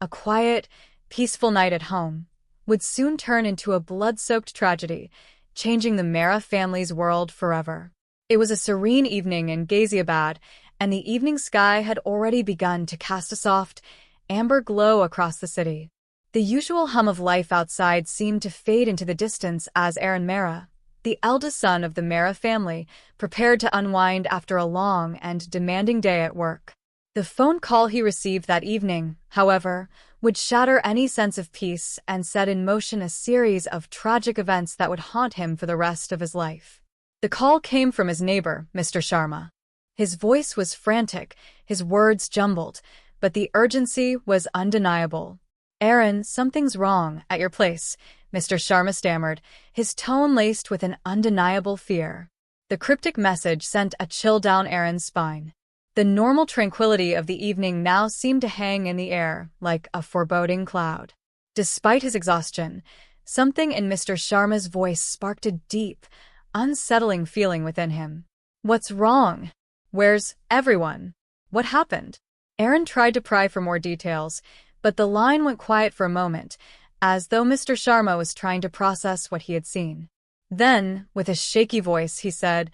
a quiet, peaceful night at home, would soon turn into a blood-soaked tragedy, changing the Mehra family's world forever. It was a serene evening in Ghaziabad, and the evening sky had already begun to cast a soft, amber glow across the city. The usual hum of life outside seemed to fade into the distance as Mehra, the eldest son of the Mehra family, prepared to unwind after a long and demanding day at work. The phone call he received that evening, however, would shatter any sense of peace and set in motion a series of tragic events that would haunt him for the rest of his life. The call came from his neighbor, Mr. Sharma. His voice was frantic, his words jumbled, but the urgency was undeniable. "Aaron, something's wrong at your place," Mr. Sharma stammered, his tone laced with an undeniable fear. The cryptic message sent a chill down Aaron's spine. The normal tranquility of the evening now seemed to hang in the air like a foreboding cloud. Despite his exhaustion, something in Mr. Sharma's voice sparked a deep, unsettling feeling within him. "What's wrong? Where's everyone? What happened?" Aaron tried to pry for more details, but the line went quiet for a moment, as though Mr. Sharma was trying to process what he had seen. Then, with a shaky voice, he said,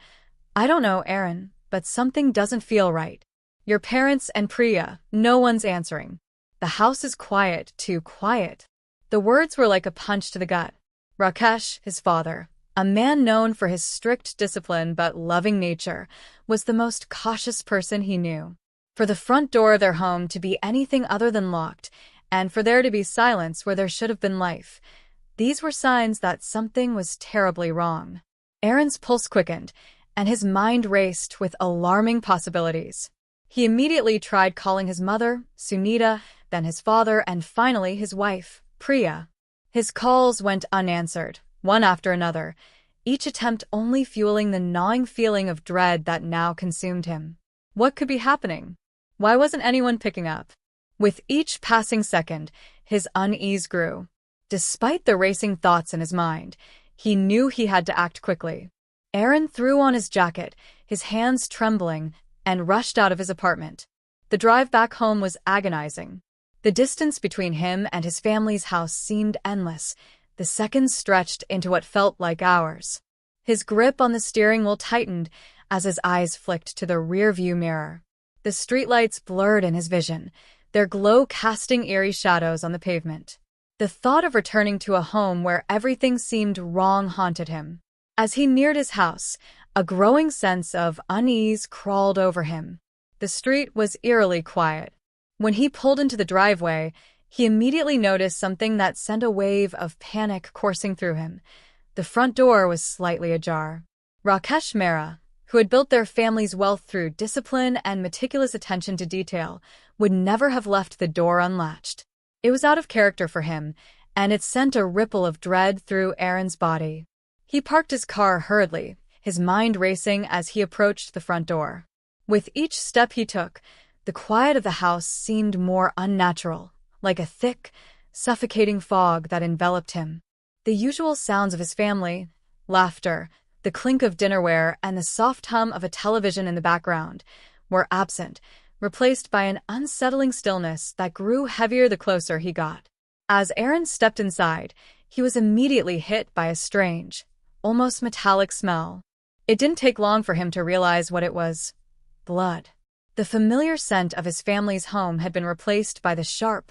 "I don't know, Aaron, but something doesn't feel right. Your parents and Priya, no one's answering. The house is quiet, too quiet." The words were like a punch to the gut. Rakesh, his father, a man known for his strict discipline but loving nature, was the most cautious person he knew. For the front door of their home to be anything other than locked, and for there to be silence where there should have been life, these were signs that something was terribly wrong. Aaron's pulse quickened, and his mind raced with alarming possibilities. He immediately tried calling his mother, Sunita, then his father, and finally his wife, Priya. His calls went unanswered, one after another, each attempt only fueling the gnawing feeling of dread that now consumed him. What could be happening? Why wasn't anyone picking up? With each passing second, his unease grew. Despite the racing thoughts in his mind, he knew he had to act quickly. Aaron threw on his jacket, his hands trembling, and rushed out of his apartment. The drive back home was agonizing. The distance between him and his family's house seemed endless. The seconds stretched into what felt like hours. His grip on the steering wheel tightened as his eyes flicked to the rear-view mirror. The streetlights blurred in his vision, their glow casting eerie shadows on the pavement. The thought of returning to a home where everything seemed wrong haunted him. As he neared his house, a growing sense of unease crawled over him. The street was eerily quiet. When he pulled into the driveway, he immediately noticed something that sent a wave of panic coursing through him. The front door was slightly ajar. Rakesh Mehra, who had built their family's wealth through discipline and meticulous attention to detail, would never have left the door unlatched. It was out of character for him, and it sent a ripple of dread through Aaron's body. He parked his car hurriedly, his mind racing as he approached the front door. With each step he took, the quiet of the house seemed more unnatural, like a thick, suffocating fog that enveloped him. The usual sounds of his family, laughter, the clink of dinnerware, and the soft hum of a television in the background, were absent, replaced by an unsettling stillness that grew heavier the closer he got. As Aaron stepped inside, he was immediately hit by a strange, almost metallic smell. It didn't take long for him to realize what it was. Blood. The familiar scent of his family's home had been replaced by the sharp,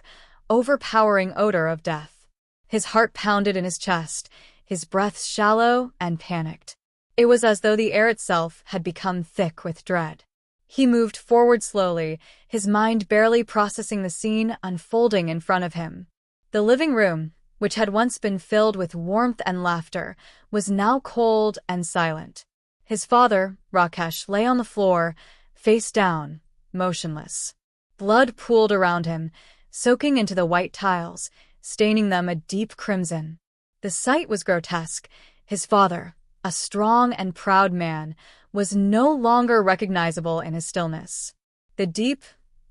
overpowering odor of death. His heart pounded in his chest, his breath shallow and panicked. It was as though the air itself had become thick with dread. He moved forward slowly, his mind barely processing the scene unfolding in front of him. The living room, which had once been filled with warmth and laughter, was now cold and silent. His father, Rakesh, lay on the floor, face down, motionless. Blood pooled around him, soaking into the white tiles, staining them a deep crimson. The sight was grotesque. His father, a strong and proud man, was no longer recognizable in his stillness. The deep,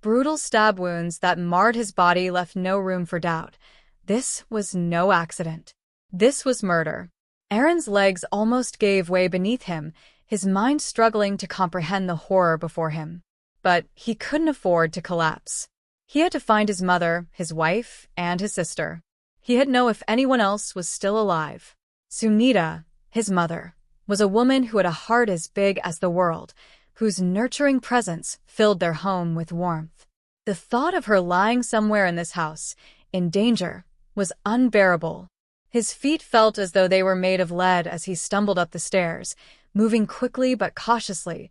brutal stab wounds that marred his body left no room for doubt. This was no accident. This was murder. Aaron's legs almost gave way beneath him, his mind struggling to comprehend the horror before him. But he couldn't afford to collapse. He had to find his mother, his wife, and his sister. He had to know if anyone else was still alive. Sunita, his mother, was a woman who had a heart as big as the world, whose nurturing presence filled their home with warmth. The thought of her lying somewhere in this house, in danger, was unbearable. His feet felt as though they were made of lead as he stumbled up the stairs, moving quickly but cautiously,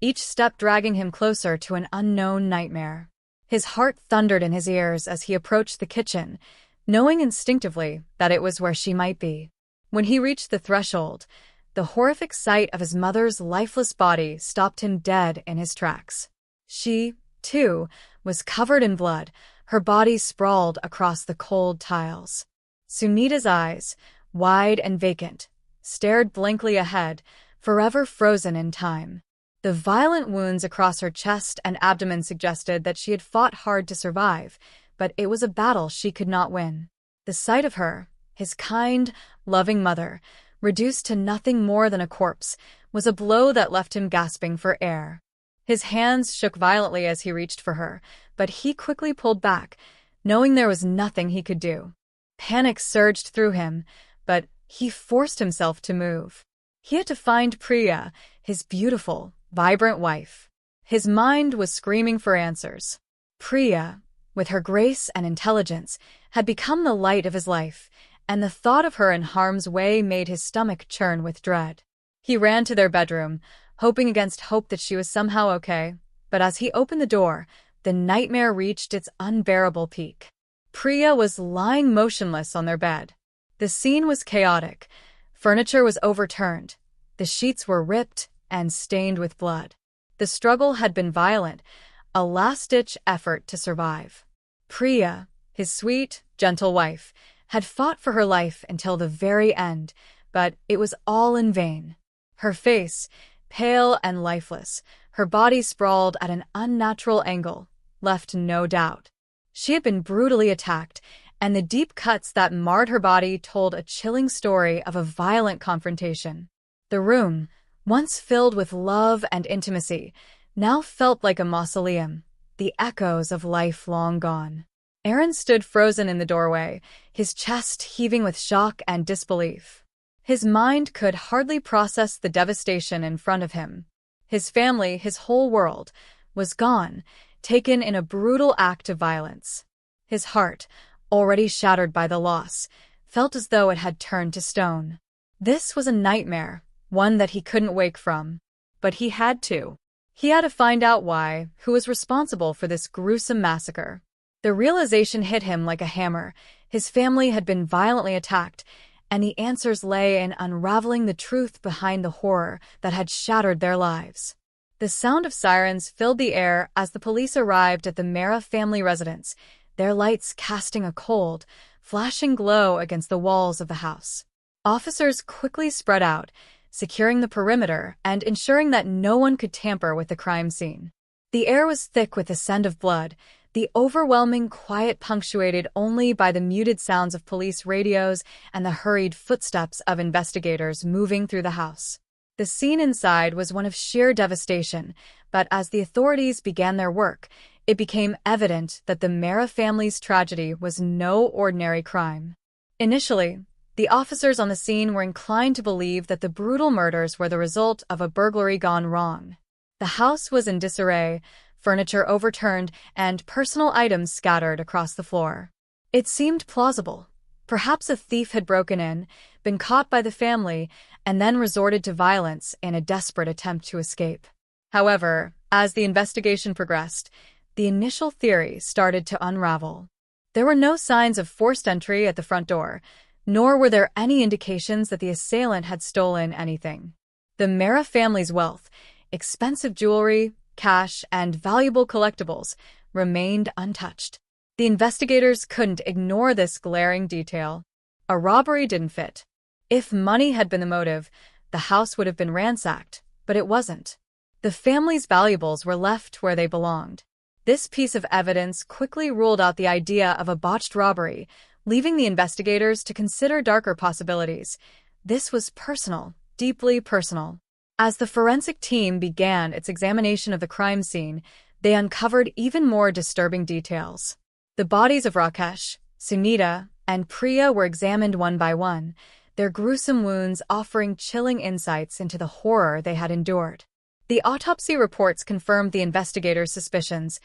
each step dragging him closer to an unknown nightmare. His heart thundered in his ears as he approached the kitchen, knowing instinctively that it was where she might be. When he reached the threshold, the horrific sight of his mother's lifeless body stopped him dead in his tracks. She, too, was covered in blood, her body sprawled across the cold tiles. Sunita's eyes, wide and vacant, stared blankly ahead, forever frozen in time. The violent wounds across her chest and abdomen suggested that she had fought hard to survive, but it was a battle she could not win. The sight of her, his kind, loving mother, reduced to nothing more than a corpse, was a blow that left him gasping for air. His hands shook violently as he reached for her, but he quickly pulled back, knowing there was nothing he could do. Panic surged through him, but he forced himself to move. He had to find Priya, his beautiful, vibrant wife. His mind was screaming for answers. Priya, with her grace and intelligence, had become the light of his life, and the thought of her in harm's way made his stomach churn with dread. He ran to their bedroom, hoping against hope that she was somehow okay, but as he opened the door, the nightmare reached its unbearable peak. Priya was lying motionless on their bed. The scene was chaotic. Furniture was overturned. The sheets were ripped and stained with blood. The struggle had been violent, a last-ditch effort to survive. Priya, his sweet, gentle wife, had fought for her life until the very end, but it was all in vain. Her face, pale and lifeless, her body sprawled at an unnatural angle, left no doubt. She had been brutally attacked, and the deep cuts that marred her body told a chilling story of a violent confrontation. The room, once filled with love and intimacy, now felt like a mausoleum, the echoes of life long gone. Aaron stood frozen in the doorway, his chest heaving with shock and disbelief. His mind could hardly process the devastation in front of him. His family, his whole world, was gone, taken in a brutal act of violence. His heart, already shattered by the loss, felt as though it had turned to stone. This was a nightmare, one that he couldn't wake from. But he had to. He had to find out why, who was responsible for this gruesome massacre. The realization hit him like a hammer. His family had been violently attacked, and the answers lay in unraveling the truth behind the horror that had shattered their lives. The sound of sirens filled the air as the police arrived at the Mehra family residence, their lights casting a cold, flashing glow against the walls of the house. Officers quickly spread out, securing the perimeter and ensuring that no one could tamper with the crime scene. The air was thick with the scent of blood, the overwhelming quiet punctuated only by the muted sounds of police radios and the hurried footsteps of investigators moving through the house. The scene inside was one of sheer devastation, but as the authorities began their work, it became evident that the Mehra family's tragedy was no ordinary crime. Initially, the officers on the scene were inclined to believe that the brutal murders were the result of a burglary gone wrong. The house was in disarray, furniture overturned, and personal items scattered across the floor. It seemed plausible. Perhaps a thief had broken in, been caught by the family, and then resorted to violence in a desperate attempt to escape. However, as the investigation progressed, the initial theory started to unravel. There were no signs of forced entry at the front door, nor were there any indications that the assailant had stolen anything. The Mehra family's wealth, expensive jewelry, cash, and valuable collectibles remained untouched. The investigators couldn't ignore this glaring detail. A robbery didn't fit. If money had been the motive, the house would have been ransacked, but it wasn't. The family's valuables were left where they belonged. This piece of evidence quickly ruled out the idea of a botched robbery, leaving the investigators to consider darker possibilities. This was personal, deeply personal. As the forensic team began its examination of the crime scene, they uncovered even more disturbing details. The bodies of Rakesh, Sunita, and Priya were examined one by one, their gruesome wounds offering chilling insights into the horror they had endured. The autopsy reports confirmed the investigators' suspicions.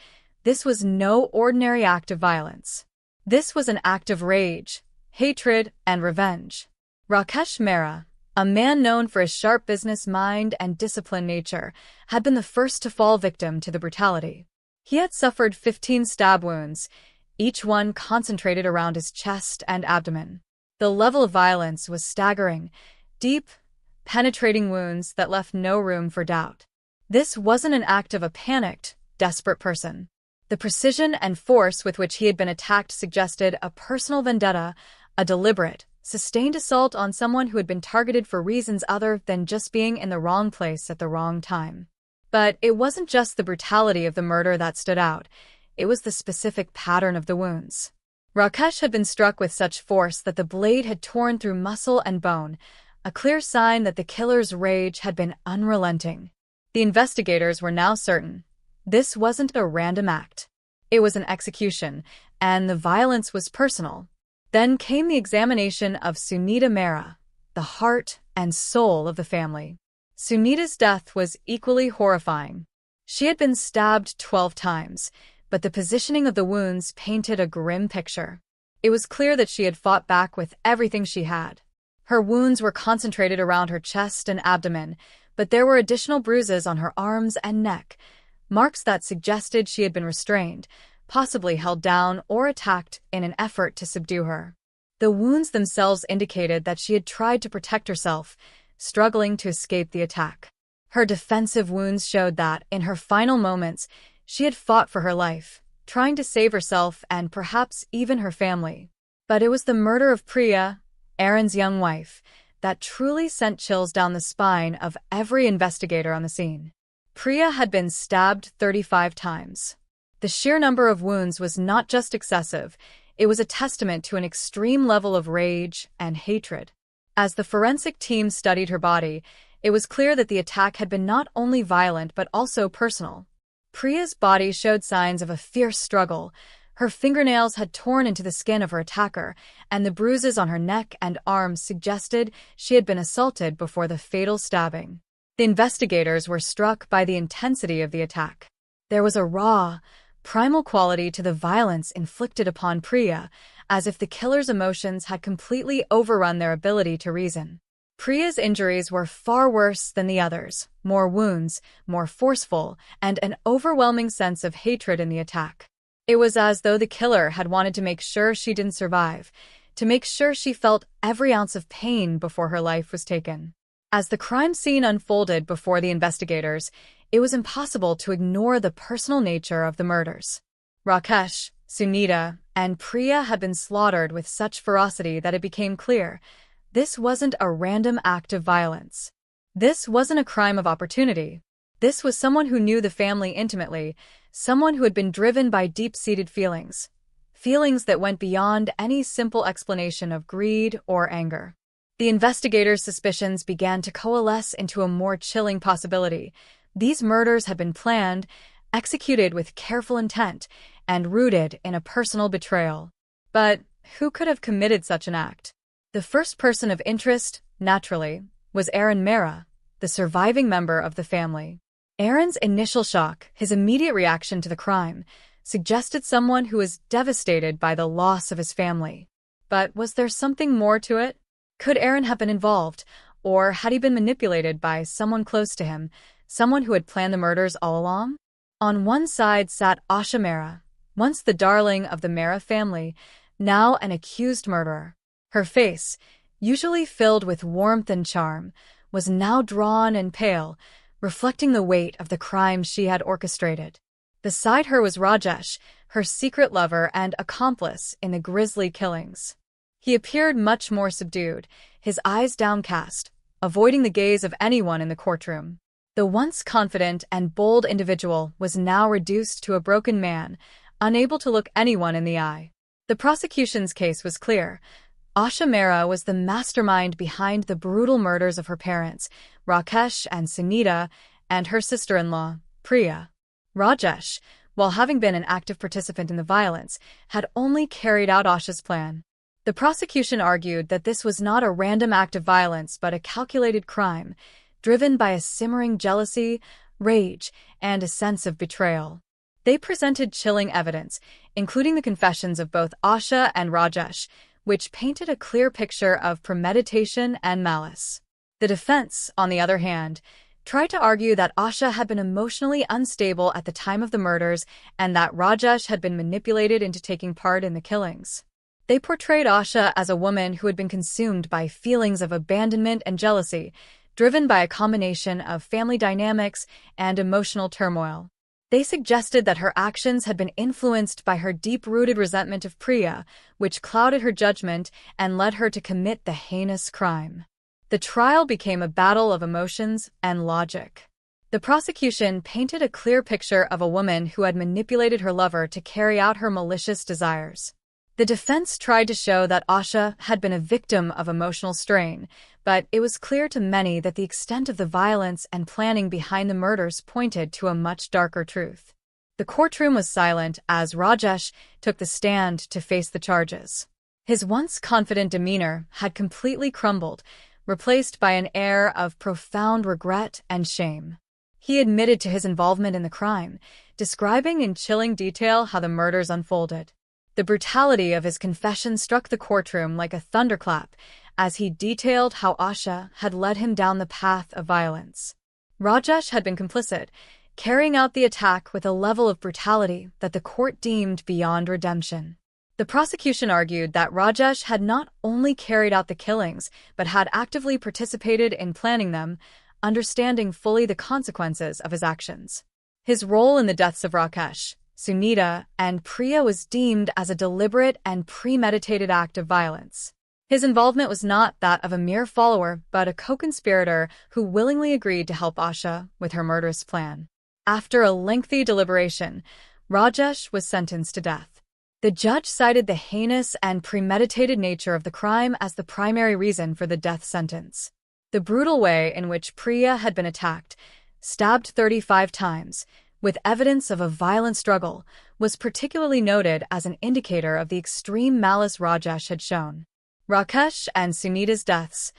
This was no ordinary act of violence. This was an act of rage, hatred, and revenge. Rakesh Mehra, a man known for his sharp business mind and disciplined nature, had been the first to fall victim to the brutality. He had suffered 15 stab wounds, each one concentrated around his chest and abdomen. The level of violence was staggering, deep, penetrating wounds that left no room for doubt. This wasn't an act of a panicked, desperate person. The precision and force with which he had been attacked suggested a personal vendetta, a deliberate, sustained assault on someone who had been targeted for reasons other than just being in the wrong place at the wrong time. But it wasn't just the brutality of the murder that stood out, it was the specific pattern of the wounds. Rakesh had been struck with such force that the blade had torn through muscle and bone, a clear sign that the killer's rage had been unrelenting. The investigators were now certain. This wasn't a random act. It was an execution, and the violence was personal. Then came the examination of Sunita Mehra, the heart and soul of the family. Sunita's death was equally horrifying. She had been stabbed 12 times, but the positioning of the wounds painted a grim picture. It was clear that she had fought back with everything she had. Her wounds were concentrated around her chest and abdomen, but there were additional bruises on her arms and neck, marks that suggested she had been restrained, possibly held down or attacked in an effort to subdue her. The wounds themselves indicated that she had tried to protect herself, struggling to escape the attack. Her defensive wounds showed that, in her final moments, she had fought for her life, trying to save herself and perhaps even her family. But it was the murder of Priya, Aaron's young wife, that truly sent chills down the spine of every investigator on the scene. Priya had been stabbed 35 times. The sheer number of wounds was not just excessive, it was a testament to an extreme level of rage and hatred. As the forensic team studied her body, it was clear that the attack had been not only violent but also personal. Priya's body showed signs of a fierce struggle. Her fingernails had torn into the skin of her attacker, and the bruises on her neck and arms suggested she had been assaulted before the fatal stabbing. The investigators were struck by the intensity of the attack. There was a raw, primal quality to the violence inflicted upon Priya, as if the killer's emotions had completely overrun their ability to reason. Priya's injuries were far worse than the others, more wounds, more forceful, and an overwhelming sense of hatred in the attack. It was as though the killer had wanted to make sure she didn't survive, to make sure she felt every ounce of pain before her life was taken. As the crime scene unfolded before the investigators, it was impossible to ignore the personal nature of the murders. Rakesh, Sunita, and Priya had been slaughtered with such ferocity that it became clear this wasn't a random act of violence. This wasn't a crime of opportunity. This was someone who knew the family intimately, someone who had been driven by deep-seated feelings that went beyond any simple explanation of greed or anger. The investigators' suspicions began to coalesce into a more chilling possibility. These murders had been planned, executed with careful intent, and rooted in a personal betrayal. But who could have committed such an act? The first person of interest, naturally, was Aaron Mehra, the surviving member of the family. Aaron's initial shock, his immediate reaction to the crime, suggested someone who was devastated by the loss of his family. But was there something more to it? Could Aaron have been involved, or had he been manipulated by someone close to him, someone who had planned the murders all along? On one side sat Asha Mehra, once the darling of the Mehra family, now an accused murderer. Her face, usually filled with warmth and charm, was now drawn and pale, reflecting the weight of the crime she had orchestrated. Beside her was Rajesh, her secret lover and accomplice in the grisly killings. He appeared much more subdued, his eyes downcast, avoiding the gaze of anyone in the courtroom. The once confident and bold individual was now reduced to a broken man, unable to look anyone in the eye. The prosecution's case was clear. Asha Mehra was the mastermind behind the brutal murders of her parents, Rakesh and Sunita, and her sister-in-law, Priya. Rajesh, while having been an active participant in the violence, had only carried out Asha's plan. The prosecution argued that this was not a random act of violence but a calculated crime, driven by a simmering jealousy, rage, and a sense of betrayal. They presented chilling evidence, including the confessions of both Asha and Rajesh, which painted a clear picture of premeditation and malice. The defense, on the other hand, tried to argue that Asha had been emotionally unstable at the time of the murders and that Rajesh had been manipulated into taking part in the killings. They portrayed Asha as a woman who had been consumed by feelings of abandonment and jealousy, driven by a combination of family dynamics and emotional turmoil. They suggested that her actions had been influenced by her deep-rooted resentment of Priya, which clouded her judgment and led her to commit the heinous crime. The trial became a battle of emotions and logic. The prosecution painted a clear picture of a woman who had manipulated her lover to carry out her malicious desires. The defense tried to show that Asha had been a victim of emotional strain, but it was clear to many that the extent of the violence and planning behind the murders pointed to a much darker truth. The courtroom was silent as Rajesh took the stand to face the charges. His once confident demeanor had completely crumbled, replaced by an air of profound regret and shame. He admitted to his involvement in the crime, describing in chilling detail how the murders unfolded. The brutality of his confession struck the courtroom like a thunderclap as he detailed how Asha had led him down the path of violence. Rajesh had been complicit, carrying out the attack with a level of brutality that the court deemed beyond redemption. The prosecution argued that Rajesh had not only carried out the killings, but had actively participated in planning them, understanding fully the consequences of his actions. His role in the deaths of Rakesh, Sunita, and Priya was deemed as a deliberate and premeditated act of violence. His involvement was not that of a mere follower, but a co-conspirator who willingly agreed to help Asha with her murderous plan. After a lengthy deliberation, Rajesh was sentenced to death. The judge cited the heinous and premeditated nature of the crime as the primary reason for the death sentence. The brutal way in which Priya had been attacked, stabbed 35 times, with evidence of a violent struggle, was particularly noted as an indicator of the extreme malice Rajesh had shown. Rakesh and Sunita's deaths,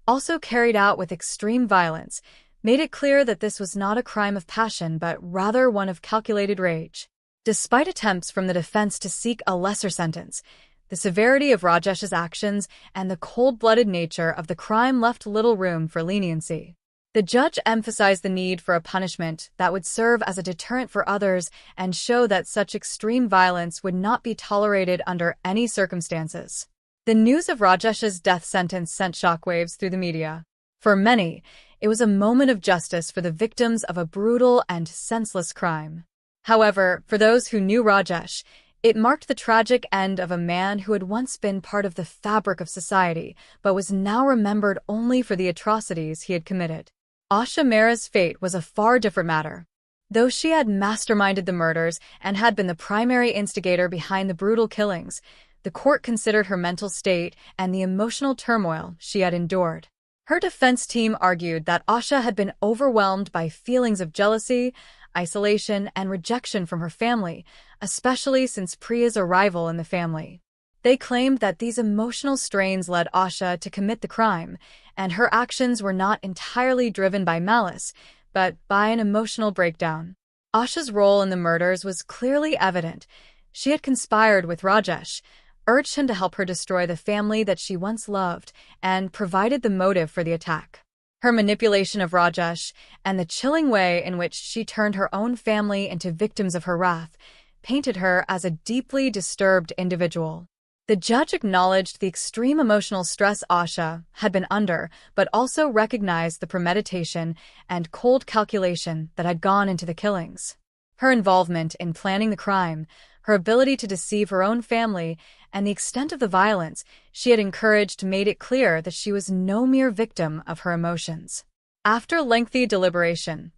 also carried out with extreme violence, made it clear that this was not a crime of passion but rather one of calculated rage. Despite attempts from the defense to seek a lesser sentence, the severity of Rajesh's actions and the cold-blooded nature of the crime left little room for leniency. The judge emphasized the need for a punishment that would serve as a deterrent for others and show that such extreme violence would not be tolerated under any circumstances. The news of Rajesh's death sentence sent shockwaves through the media. For many, it was a moment of justice for the victims of a brutal and senseless crime. However, for those who knew Rajesh, it marked the tragic end of a man who had once been part of the fabric of society, but was now remembered only for the atrocities he had committed. Asha Mehra's fate was a far different matter. Though she had masterminded the murders and had been the primary instigator behind the brutal killings, the court considered her mental state and the emotional turmoil she had endured. Her defense team argued that Asha had been overwhelmed by feelings of jealousy, isolation, and rejection from her family, especially since Priya's arrival in the family. They claimed that these emotional strains led Asha to commit the crime, and her actions were not entirely driven by malice, but by an emotional breakdown. Asha's role in the murders was clearly evident. She had conspired with Rajesh, urged him to help her destroy the family that she once loved, and provided the motive for the attack. Her manipulation of Rajesh and the chilling way in which she turned her own family into victims of her wrath painted her as a deeply disturbed individual. The judge acknowledged the extreme emotional stress Asha had been under, but also recognized the premeditation and cold calculation that had gone into the killings. Her involvement in planning the crime, her ability to deceive her own family, and the extent of the violence she had encouraged made it clear that she was no mere victim of her emotions. After lengthy deliberation,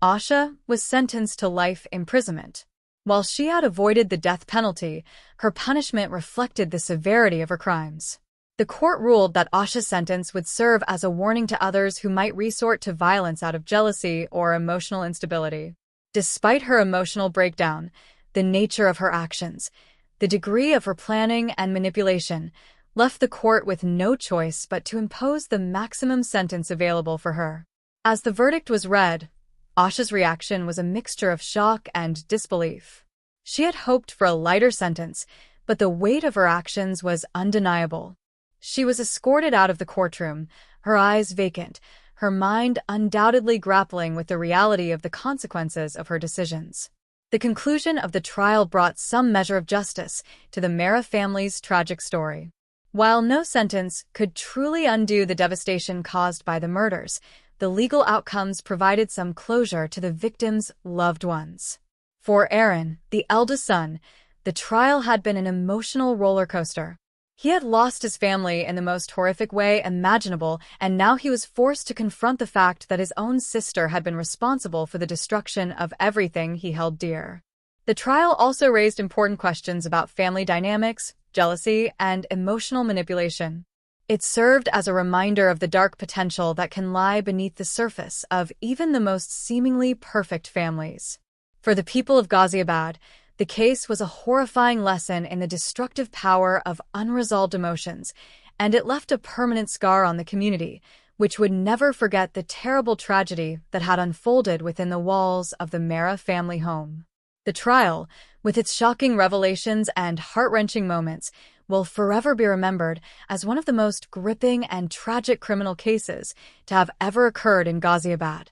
Asha was sentenced to life imprisonment. While she had avoided the death penalty, her punishment reflected the severity of her crimes. The court ruled that Asha's sentence would serve as a warning to others who might resort to violence out of jealousy or emotional instability. Despite her emotional breakdown, the nature of her actions, the degree of her planning and manipulation, left the court with no choice but to impose the maximum sentence available for her. As the verdict was read, Asha's reaction was a mixture of shock and disbelief. She had hoped for a lighter sentence, but the weight of her actions was undeniable. She was escorted out of the courtroom, her eyes vacant, her mind undoubtedly grappling with the reality of the consequences of her decisions. The conclusion of the trial brought some measure of justice to the Mehra family's tragic story. While no sentence could truly undo the devastation caused by the murders, the legal outcomes provided some closure to the victims' loved ones. For Aaron, the eldest son, the trial had been an emotional roller coaster. He had lost his family in the most horrific way imaginable, and now he was forced to confront the fact that his own sister had been responsible for the destruction of everything he held dear. The trial also raised important questions about family dynamics, jealousy, and emotional manipulation. It served as a reminder of the dark potential that can lie beneath the surface of even the most seemingly perfect families. For the people of Ghaziabad, the case was a horrifying lesson in the destructive power of unresolved emotions, and it left a permanent scar on the community, which would never forget the terrible tragedy that had unfolded within the walls of the Mehra family home. The trial, with its shocking revelations and heart-wrenching moments, will forever be remembered as one of the most gripping and tragic criminal cases to have ever occurred in Ghaziabad.